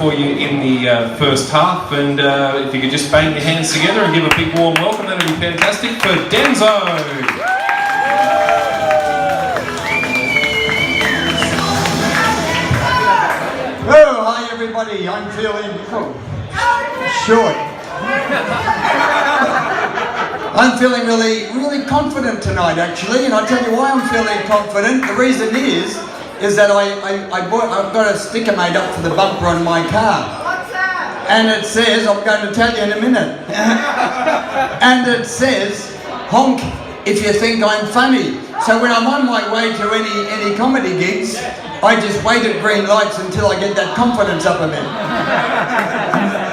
for you in the first half, and if you could just bang your hands together and give a big warm welcome, that would be fantastic for Denzo. Oh, hi everybody, I'm feeling short. I'm feeling really confident tonight actually, and I'll tell you why I'm feeling confident. The reason is that I've got a sticker made up for the bumper on my car. What's that? And it says, I'm going to tell you in a minute. And it says, honk if you think I'm funny. So when I'm on my way to any comedy gigs, I just wait at green lights until I get that confidence up a bit.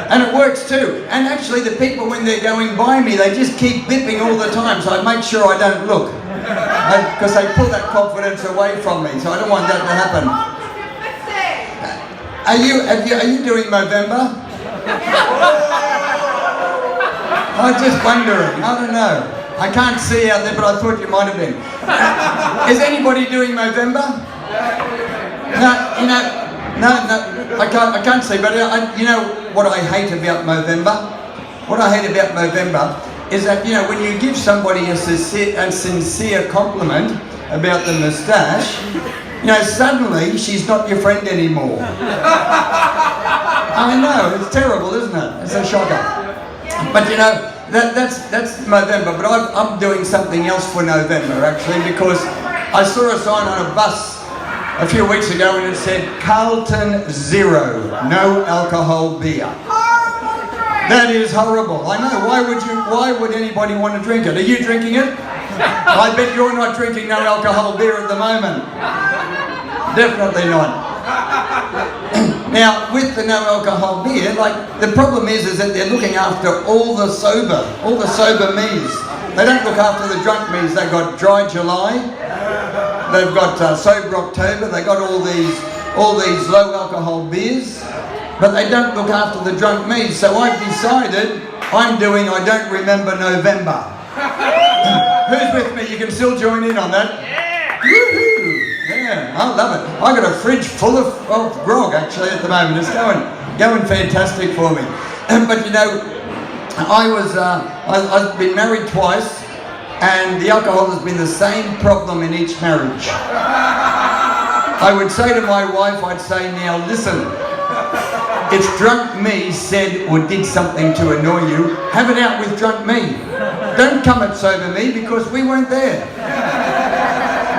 And it works too. And actually the people, when they're going by me, they just keep bipping all the time, so I make sure I don't look. Because they pull that confidence away from me, so I don't want that to happen. Are you doing Movember? I was just wondering, I don't know. I can't see out there, but I thought you might have been. Is anybody doing Movember? No, I can't see, but you know what I hate about Movember? What I hate about Movember is that, you know, when you give somebody a sincere compliment about the moustache, you know, suddenly she's not your friend anymore. I know, it's terrible, isn't it? It's a shocker. But you know, that's Movember, but I'm doing something else for November actually, because I saw a sign on a bus a few weeks ago and it said Carlton Zero, no alcohol beer. That is horrible. I know. Why would anybody want to drink it? Are you drinking it? I bet you're not drinking no alcohol beer at the moment. Definitely not. Now, with the no alcohol beer, like the problem is that they're looking after all the sober me's. They don't look after the drunk me's. They've got Dry July, they've got Sober October, they've got all these low alcohol beers, but they don't look after the drunk me's. So I've decided I'm doing I Don't Remember November. Who's with me? You can still join in on that. Yeah. Woohoo! Yeah, I love it. I got a fridge full of grog actually at the moment. It's going fantastic for me. But you know, I've been married twice, and the alcohol has been the same problem in each marriage. I would say to my wife, I'd say, now listen, if drunk me said or did something to annoy you, have it out with drunk me. Don't come at sober me, because we weren't there.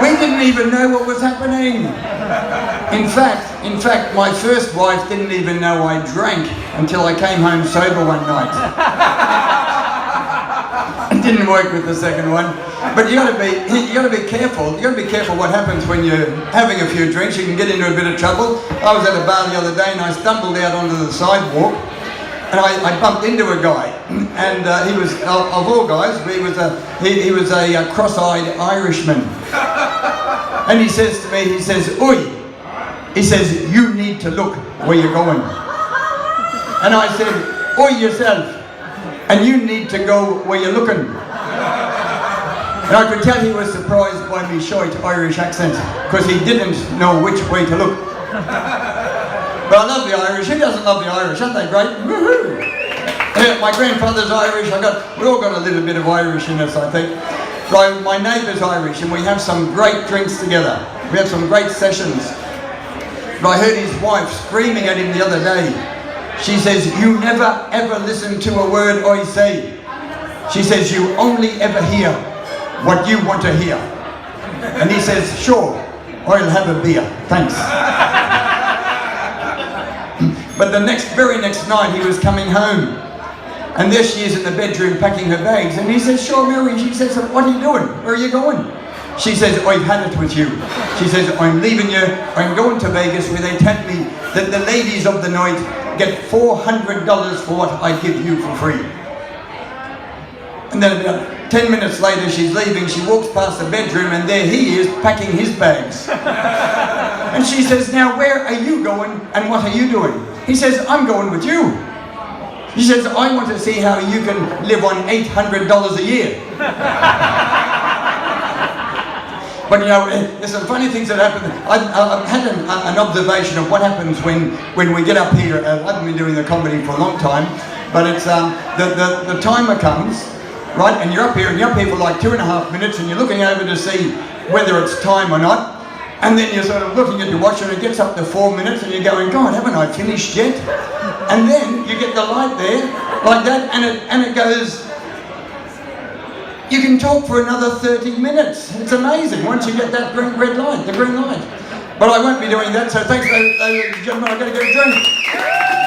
We didn't even know what was happening. In fact, my first wife didn't even know I drank until I came home sober one night. It didn't work with the second one. But you gotta be careful. You gotta be careful what happens when you're having a few drinks. You can get into a bit of trouble. I was at a bar the other day and I stumbled out onto the sidewalk and I bumped into a guy, and he was, of all guys, he was a cross-eyed Irishman. And he says to me, he says, "Oi," he says, "you need to look where you're going." And I said, "Oi yourself, and you need to go where you're looking." And I could tell he was surprised by my short Irish accent, because he didn't know which way to look. But I love the Irish. Who doesn't love the Irish? Aren't they great? Woohoo! Yeah, my grandfather's Irish. We all got a little bit of Irish in us, I think. My neighbour's Irish, and we have some great drinks together. We have some great sessions. But I heard his wife screaming at him the other day. She says, "You never ever listen to a word I say." She says, "You only ever hear what you want to hear." And he says, "Sure, I'll have a beer, thanks." But the very next night he was coming home, and there she is in the bedroom packing her bags, and he says, "Sure, Mary." She says, "What are you doing? Where are you going?" She says, "I've had it with you." She says, "I'm leaving you. I'm going to Vegas, where they tell me that the ladies of the night get $400 for what I give you for free." And then about 10 minutes later she's leaving, she walks past the bedroom, and there he is packing his bags. And she says, "Now where are you going and what are you doing?" He says, "I'm going with you." She says, "I want to see how you can live on $800 a year." But you know, there's some funny things that happen. I've had an observation of what happens when we get up here. I haven't been doing the comedy for a long time, but it's the timer comes, right? And you're up here for like 2.5 minutes, and you're looking over to see whether it's time or not. And then you're sort of looking at your watch, and it gets up to 4 minutes, and you're going, God, haven't I finished yet? And then you get the light there, like that, and it goes. You can talk for another 30 minutes. It's amazing once you get that red light, the green light. But I won't be doing that, so thanks, ladies and gentlemen. I've got to get a drink.